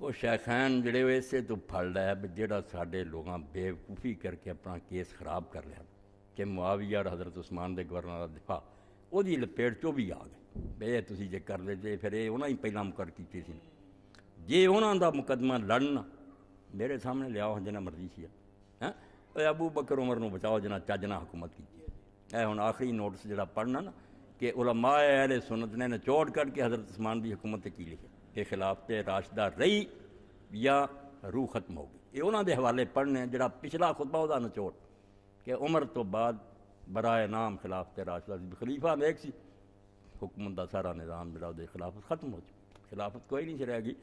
وہ شیخین جڑے ہوئے سے تو پھڑ لیا بھی جڑا ساڈے لوگاں بیوقوفی کر کے اپنا کیس خراب کر لیا کہ معاویہ اور حضرت عثمان دے گورنر کا دفاع وہ لپیٹ چو بھی آ گئے بے تسی جے کر لے جے پھر یہ انہاں ہی پہلا مقرر کیتے سی جے انہاں دا مقدمہ لڑنا میرے سامنے لیاؤ جنہ مرضی سی ہاں ابو بکر عمر نو بچاؤ جنہ چجنا حکومت کی اے ہن آخری نوٹس جڑا پڑھنا نا کہ علماء اہل سنت نے نچوڑ کر کے حضرت عثمان دی حکومت کی لکھے کہ خلافت راشدہ رہی یا روح ختم ہو گئی یہ انہاں دے حوالے پڑھنے جڑا پچھلا خطبہ دا نچوڑ کہ عمر تو بعد برائے نام خلافت راشدہ خلیفہ ایک سی حکومت دا سارا نظام جڑا دے خلافت ختم ہو چکی خلافت کوئی نہیں رہ گئی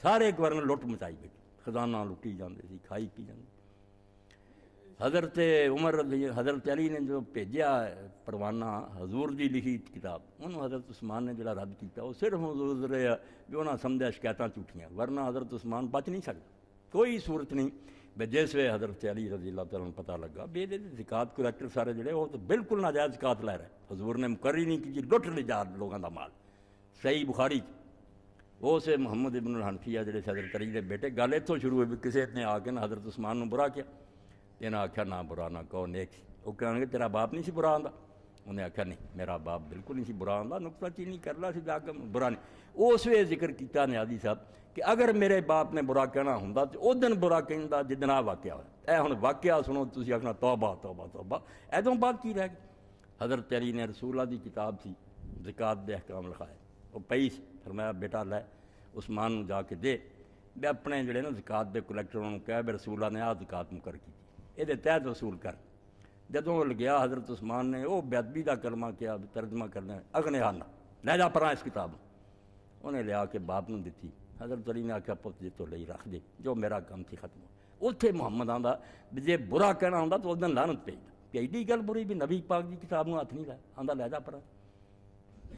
سارے گورنر لٹ مچائی بیٹھے خزانہ لٹی جاندے سی کھائی پی جاندے حضرت عمر حضرت علی نے جو بھیجا پروانہ حضور دی لکھی کتاب انہوں حضرت عثمان نے جڑا رد کیتا وہ صرف حضور رہا بھی انہاں سمجھا شکایتاں جھوٹیاں ورنہ حضرت عثمان بچ نہیں سکتا کوئی صورت نہیں بے جس وے حضرت علی رضی اللہ تعالیٰ عنہ پتہ لگا بے دے زکوٰۃ کلیکٹر سارے جڑے وہ تو بالکل ناجائز زکوٰۃ لے رہے حضور نے مقرر ہی نہیں کی لٹ لے جا لوگاں دا مال صحیح بخاری وہ سے محمد ابن الحنفیہ جڑے حضرت علی دے بیٹے گل اتوں شروع ہوئی بھی کسی نے آ کے نہ حضرت عثمان نو برا کیا انہیں آخیا نہ برا نہ کہو نیک سی وہ کہیں گے تیرا باپ نہیں سی برا آندا انہیں آخیا نہیں میرا باپ بالکل نہیں سی برا آندا نقطہ چینی کر لا سی جاگ برا نہیں اس وے ذکر کیتا نیازی صاحب کہ اگر میرے باپ نے برا کہنا ہوں تو اس دن برا کہندا جدن آ واقعہ ہوا اے ہن واقعہ سنو تسی آخنا توبہ توبہ توبہ ایدوں بعد کی رہ گئی حضرت علی نے رسول اللہ دی کتاب سی زکوٰۃ دے احکام لکھائے وہ پئی سی فرمایا بیٹا لے عثمان نو جا کے دے بے اپنے جڑے نا زکوٰۃ دے کلیکٹروں کہہ بے رسول اللہ نے آ زکوٰۃ مقرر کی یہ تحت وصول کر جدوں گیا حضرت عثمان نے وہ بے ادبی کا کلمہ کیا ترجمہ کرنا اگنے آنا لے جا پرا اس کتاب انہیں لیا کے باپ نو دیتی حضرت علی نے آخیا پت جی تو لئی رکھ دے جو میرا کام تھی ختم ہو اتنے محمد آندا بھی جے برا کہنا ہوں تو اس دن لعنت پہ ایڈی گل بری بھی نبی پاک کی کتاب نو ہاتھ نہیں لایا آندا لے جا پرا